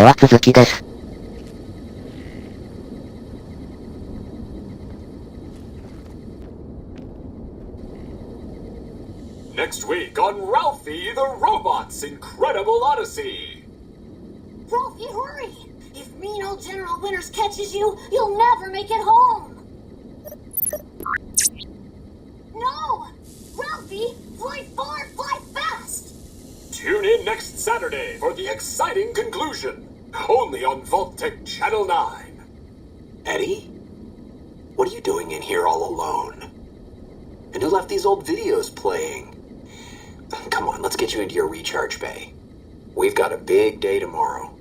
では続きです。Next week on Ralphie the Robot's Incredible Odyssey. Ralphie, hurry! If mean old General Winters catches you, you'll never make it home! No! Ralphie, fly far, fly fast! Tune in next Saturday for the exciting conclusion. Only on Vault-Tec Channel 9. Eddie? What are you doing in here all alone? And who left these old videos playing? Come on, let's get you into your recharge bay. We've got a big day tomorrow.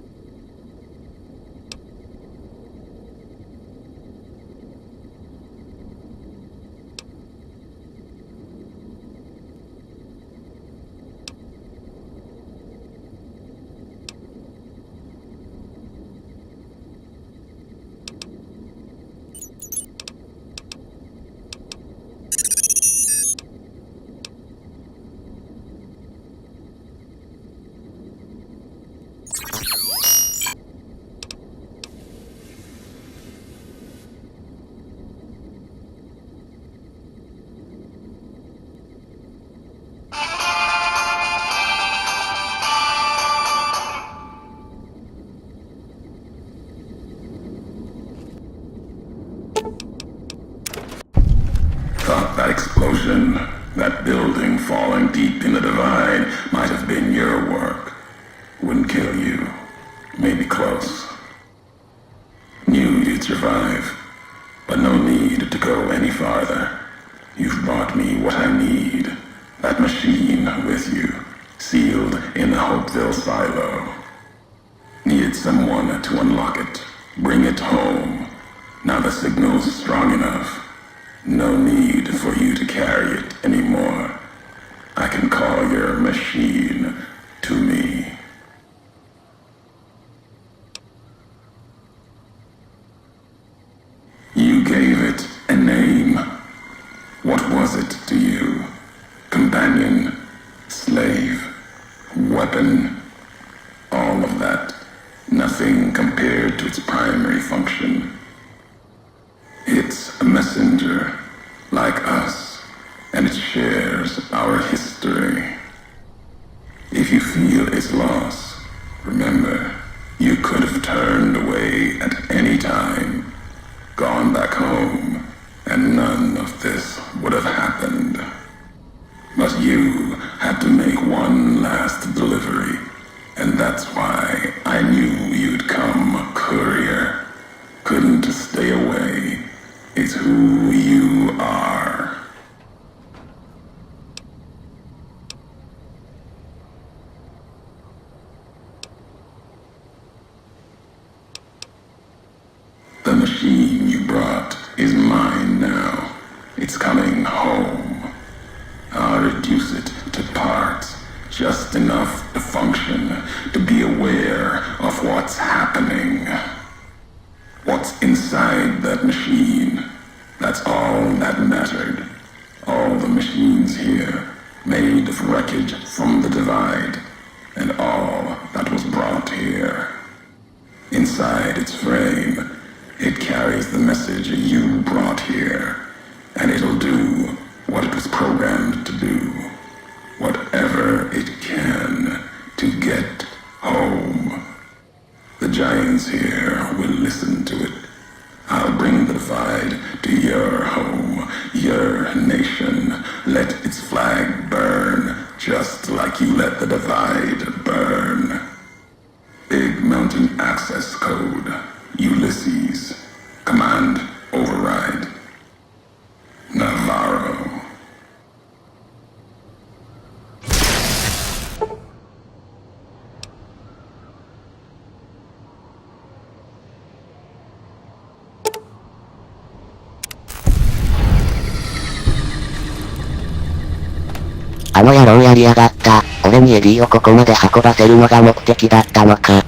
Thought that explosion, that building falling deep in the divide, might have been your work. Wouldn't kill you. Maybe close. Knew you'd survive, but no need to go any farther. You've brought me what I need. That machine with you, sealed in the Hopeville silo. Needed someone to unlock it, bring it home. Now the signal's strong enough. No need for you to carry it anymore. I can call your machine to me. You gave it a name. What was it to you? Companion, slave, weapon, all of that. Nothing compared to its primary function. It's a messenger, like us, and it shares our history. If you feel its loss, remember, you could have turned away at any time, gone back home, and none of this would have happened. But you had to make one last delivery, and that's why I knew you'd come, courier. Couldn't stay away. It's who you are. The machine you brought is mine now. It's coming home. I'll reduce it to parts, just enough to function, to be aware of what's happening. What's inside that machine? That's all that mattered. All the machines here, made of wreckage from the divide, and all that was brought here. Inside its frame, it carries the message you brought here, and it'll do what it was programmed to do. Whatever it can to get home. The giants here will listen to it. I'll bring the divide to your home, your nation. Let its flag burn, just like you let the divide burn. Big Mountain Access Code, Ulysses. Command override. Navarro.あの野郎やりやがった。俺にエディをここまで運ばせるのが目的だったのか。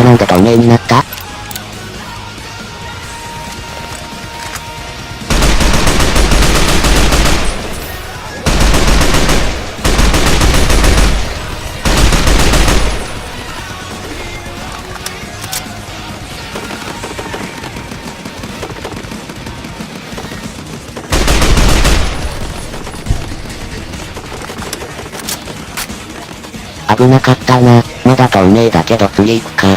なんで透明になった？危なかったな。まだ透明だけど次行くか。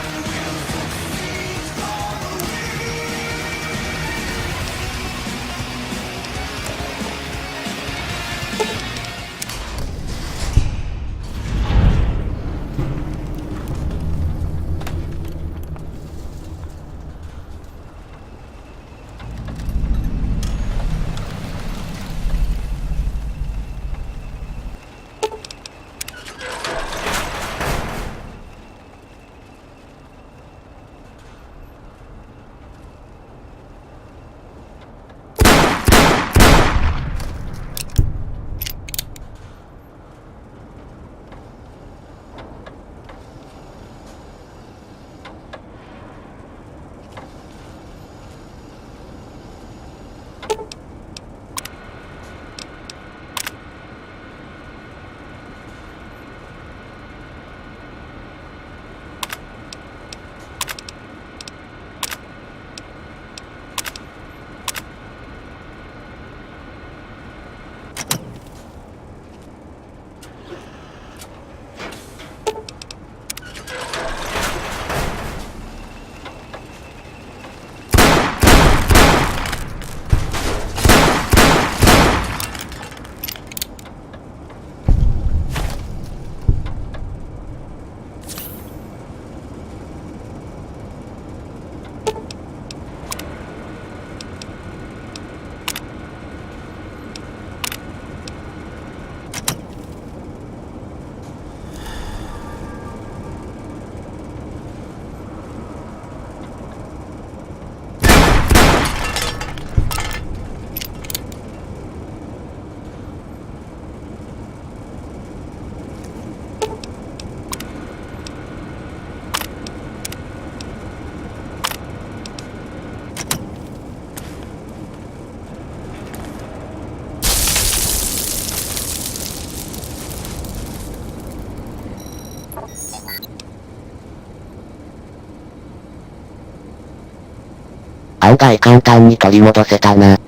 案外簡単に取り戻せたな。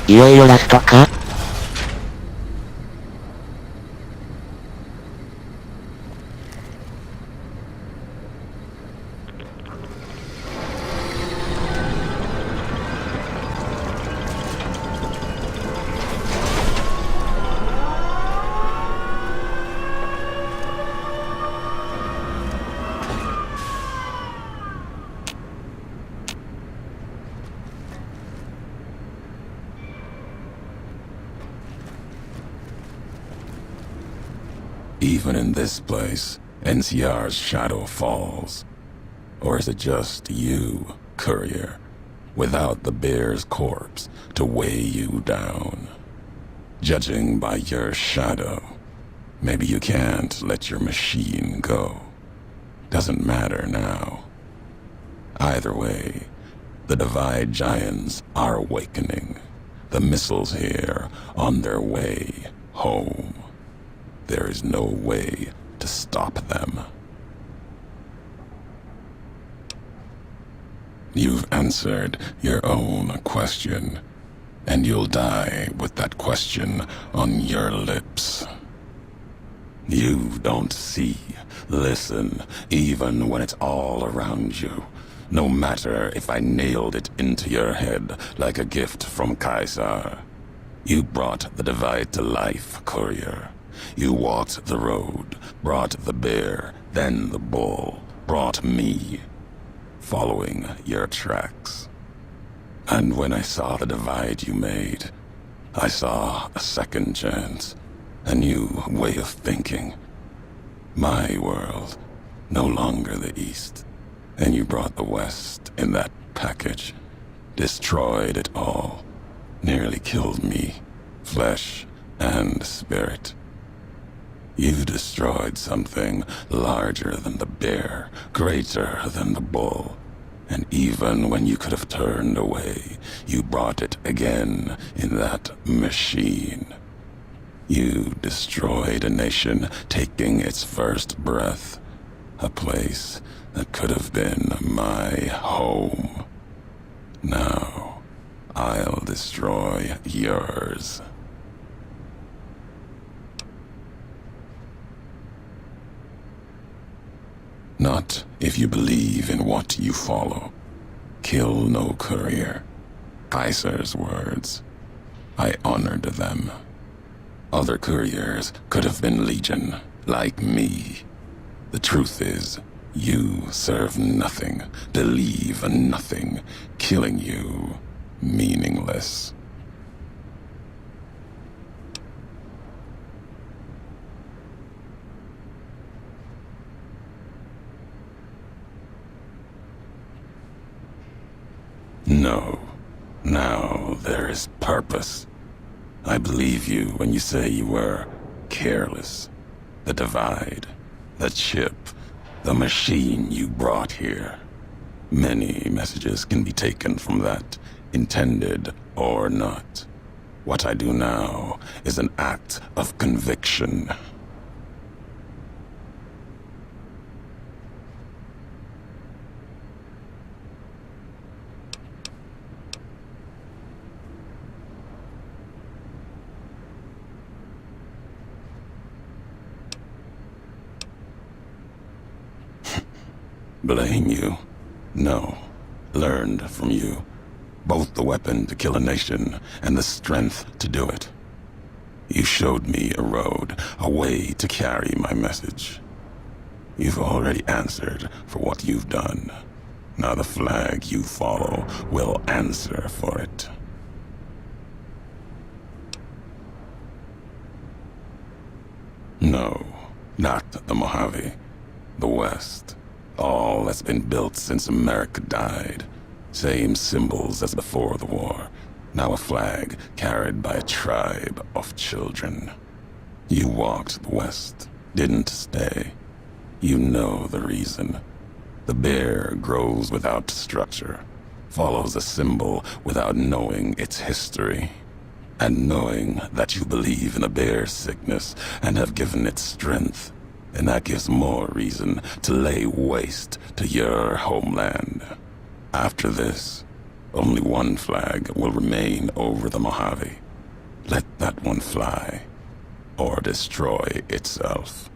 いよいよラストか？Even in this place, NCR's shadow falls. Or is it just you, courier, without the bear's corpse to weigh you down? Judging by your shadow, maybe you can't let your machine go. Doesn't matter now. Either way, the Divide Giants are awakening. The missiles here on their way home. There is no way to stop them. You've answered your own question, and you'll die with that question on your lips. You don't see, listen, even when it's all around you. No matter if I nailed it into your head like a gift from Caesar. You brought the divide to life, courier. You walked the road, brought the bear, then the bull, brought me, following your tracks. And when I saw the divide you made, I saw a second chance, a new way of thinking. My world, no longer the East. And you brought the West in that package, destroyed it all, nearly killed me, flesh and spirit. You destroyed something larger than the bear, greater than the bull. And even when you could have turned away, you brought it again in that machine. You destroyed a nation taking its first breath, a place that could have been my home. Now, I'll destroy yours. Not if you believe in what you follow. Kill no courier. Caesar's words. I honored them. Other couriers could have been legion, like me. The truth is, you serve nothing, believe nothing, killing you meaningless. No. Now there is purpose. I believe you when you say you were careless. The divide, the chip, the machine you brought here. Many messages can be taken from that, intended or not. What I do now is an act of conviction. Blame you? No. Learned from you. Both the weapon to kill a nation and the strength to do it. You showed me a road, a way to carry my message. You've already answered for what you've done. Now the flag you follow will answer for it. No, not the Mojave. The West. All that's been built since America died. Same symbols as before the war. Now a flag carried by a tribe of children. You walked the West, didn't stay. You know the reason. The bear grows without structure, follows a symbol without knowing its history. And knowing that you believe in a bear's sickness and have given it strength, and that gives more reason to lay waste to your homeland. After this, only one flag will remain over the Mojave. Let that one fly, or destroy itself.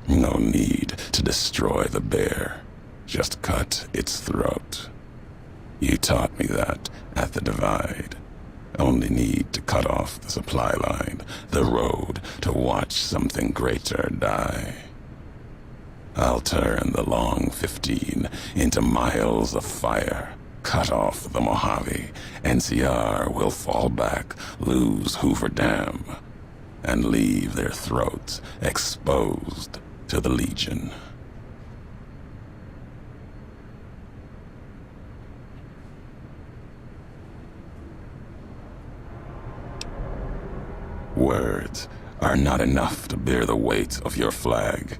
No need to destroy the bear. Just cut its throat. You taught me that at the divide. Only need to cut off the supply line, the road, to watch something greater die. I'll turn the long 15 into miles of fire. Cut off the Mojave. NCR will fall back, lose Hoover Dam, and leave their throats exposed to the Legion. Words are not enough to bear the weight of your flag.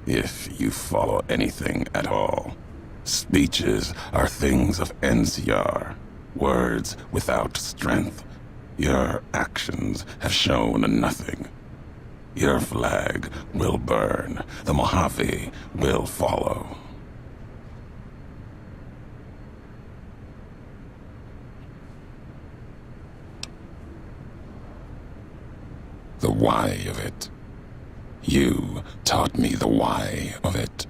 If you follow anything at all, speeches are things of NCR, words without strength. Your actions have shown nothing. Your flag will burn. The Mojave will follow. The why of it. You taught me the why of it.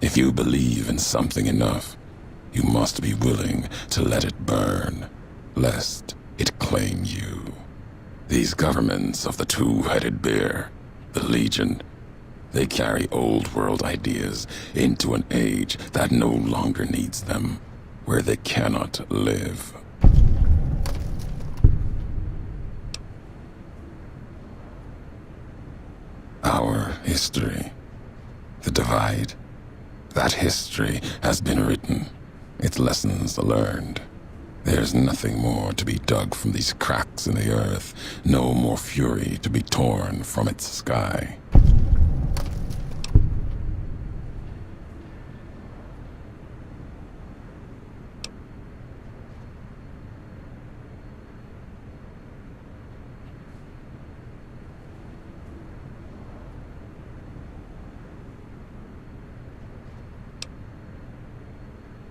If you believe in something enough, you must be willing to let it burn, lest it claim you. These governments of the two-headed bear, the Legion, they carry old world ideas into an age that no longer needs them, where they cannot live. Our history, the divide, that history has been written, its lessons learned. There's nothing more to be dug from these cracks in the earth, no more fury to be torn from its sky.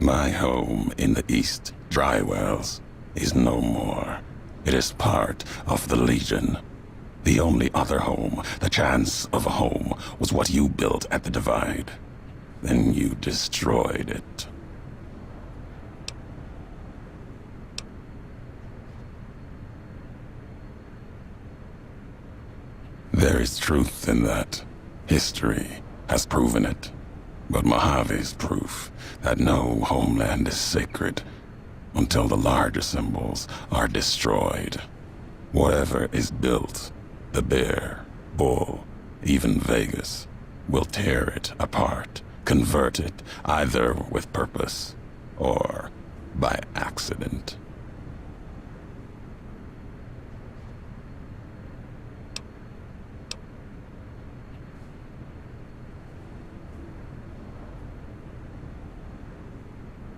My home in the East Dry Wells is no more. It is part of the Legion. The only other home, the chance of a home, was what you built at the Divide. Then you destroyed it. There is truth in that. History has proven it. But Mojave's proof that no homeland is sacred until the larger symbols are destroyed. Whatever is built, the bear, bull, even Vegas, will tear it apart, convert it either with purpose or by accident.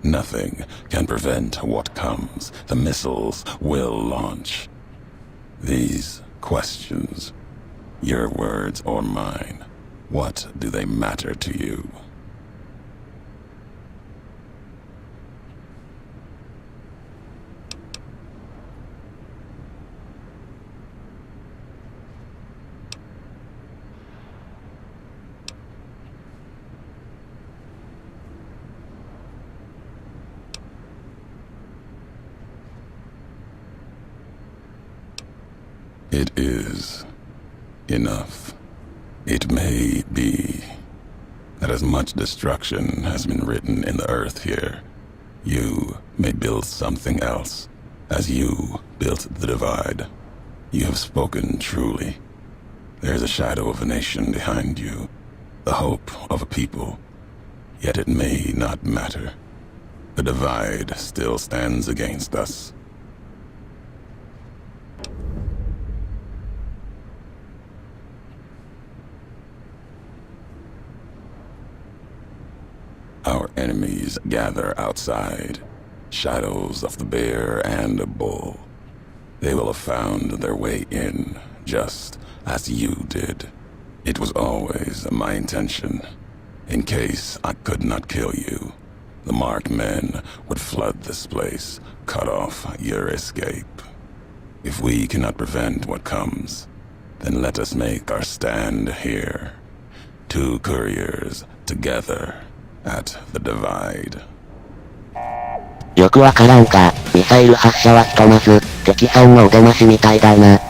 Nothing can prevent what comes. The missiles will launch. These questions, your words or mine, what do they matter to you? It is enough. It may be that as much destruction has been written in the earth here, you may build something else, as you built the Divide. You have spoken truly. There's a shadow of a nation behind you, the hope of a people, yet it may not matter. The Divide still stands against us. Our enemies gather outside, shadows of the bear and a bull. They will have found their way in, just as you did. It was always my intention. In case I could not kill you, the marked men would flood this place, cut off your escape. If we cannot prevent what comes, then let us make our stand here. Two couriers together at the Divide. よくわからんが、ミサイル発射はひとまず、敵さんのお出ましみたいだな。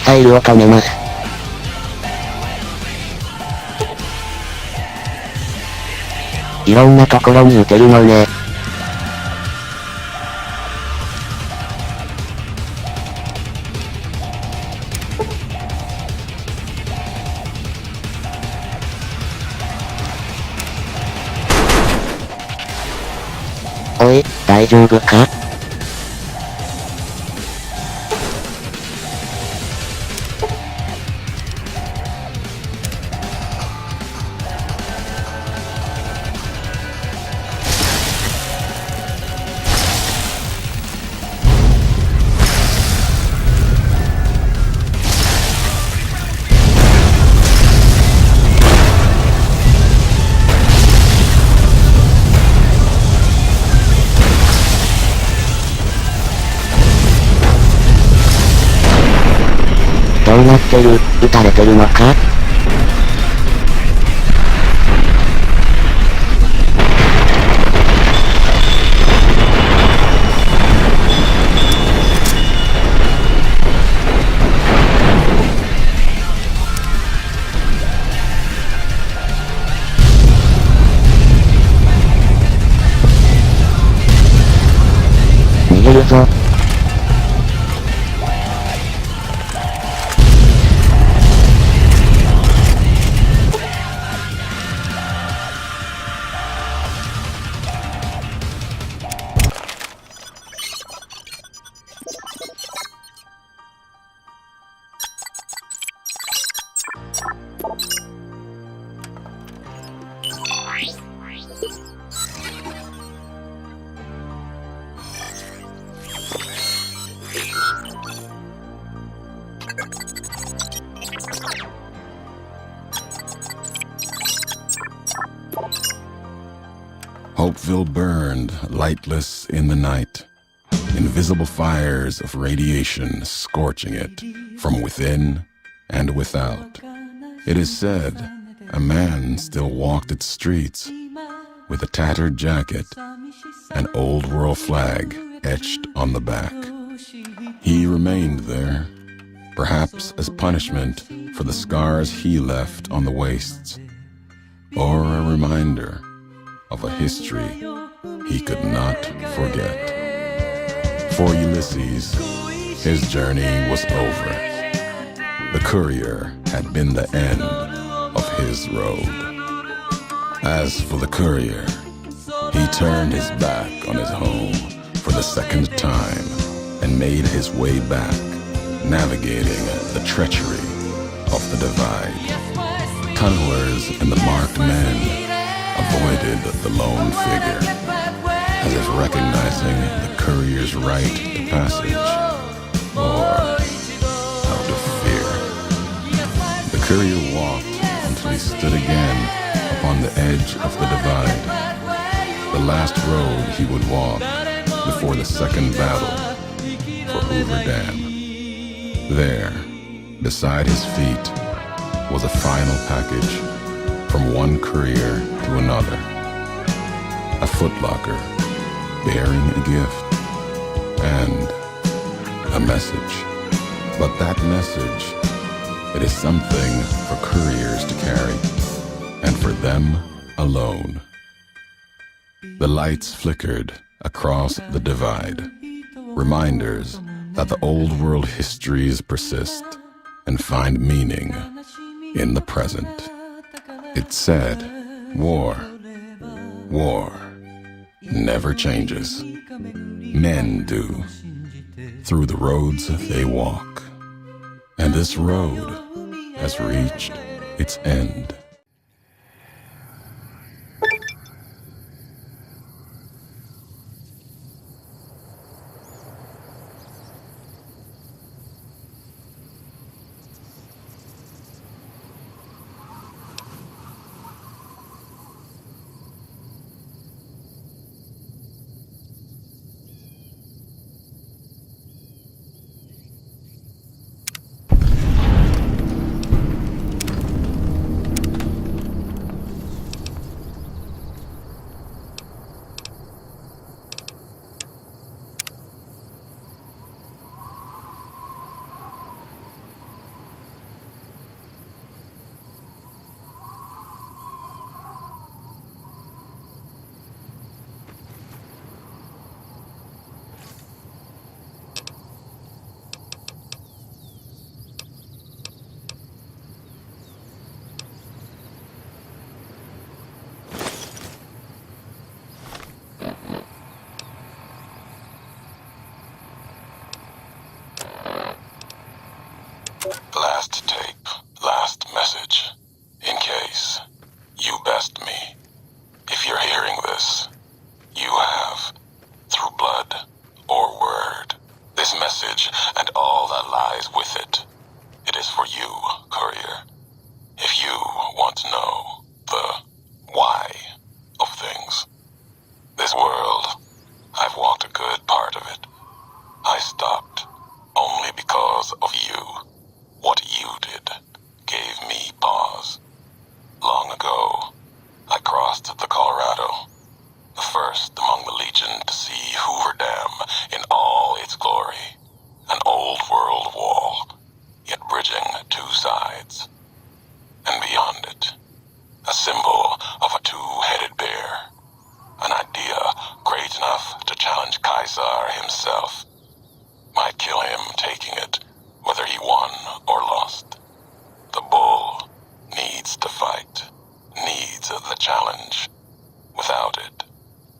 サイルを止めます。いろんなところに撃てるのね。おい、大丈夫か？どうなってる？撃たれてるのか？逃げるぞ。Hopeville burned, lightless in the night, invisible fires of radiation scorching it from within and without. It is said a man still walked its streets with a tattered jacket, an old world flag etched on the back. He remained there, perhaps as punishment for the scars he left on the wastes, or a reminder of a history he could not forget. For Ulysses, his journey was over. The courier had been the end of his road. As for the courier, he turned his back on his home for the second time and made his way back, navigating the treachery of the divide. Tunnelers and the marked men avoided the lone figure, as if recognizing the courier's right to passage, or out of fear. The courier walked until he stood again upon the edge of the divide, the last road he would walk before the second battle for Hoover Dam. There, beside his feet, was a final package from one courier to another. A footlocker bearing a gift and a message. But that message, it is something for couriers to carry, and for them alone. The lights flickered across the divide, reminders that the old world histories persist and find meaning in the present. It said, war never changes. Men do, through the roads they walk. And this road has reached its end. to know the why of things. This world, I've walked a good part of it. I stopped only because of you. What you did gave me pause. Long ago, I crossed the Colorado, the first among the Legion to see Hoover Dam in all its glory. An old world wall, yet bridging two sides. And beyond it, a symbol of a two-headed bear. An idea great enough to challenge Caesar himself. Might kill him taking it, whether he won or lost. The bull needs to fight, needs the challenge. Without it,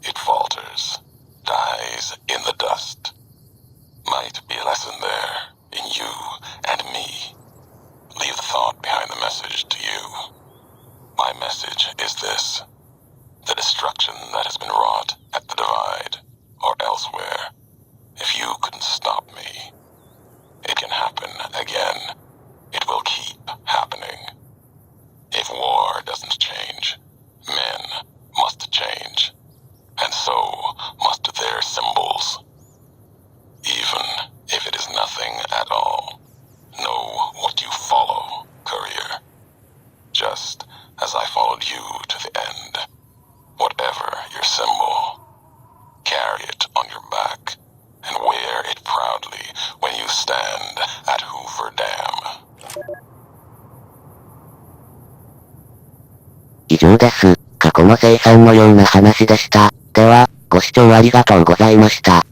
it falters, dies in the dust. Might be a lesson there, in you and me. Leave the thought behind the message to you. My message is this. The destruction that has been wrought at the Divide, or elsewhere, if you couldn't stop me, it can happen again. It will keep happening. If war doesn't change, men must change, and so must their symbols. Even if it is nothing at all, know what you follow, courier. Just as I followed you to the end. Whatever your symbol, carry it on your back and wear it proudly when you stand at Hoover Dam. 以上です。過去の生産のような話でした。では、ご視聴ありがとうございました。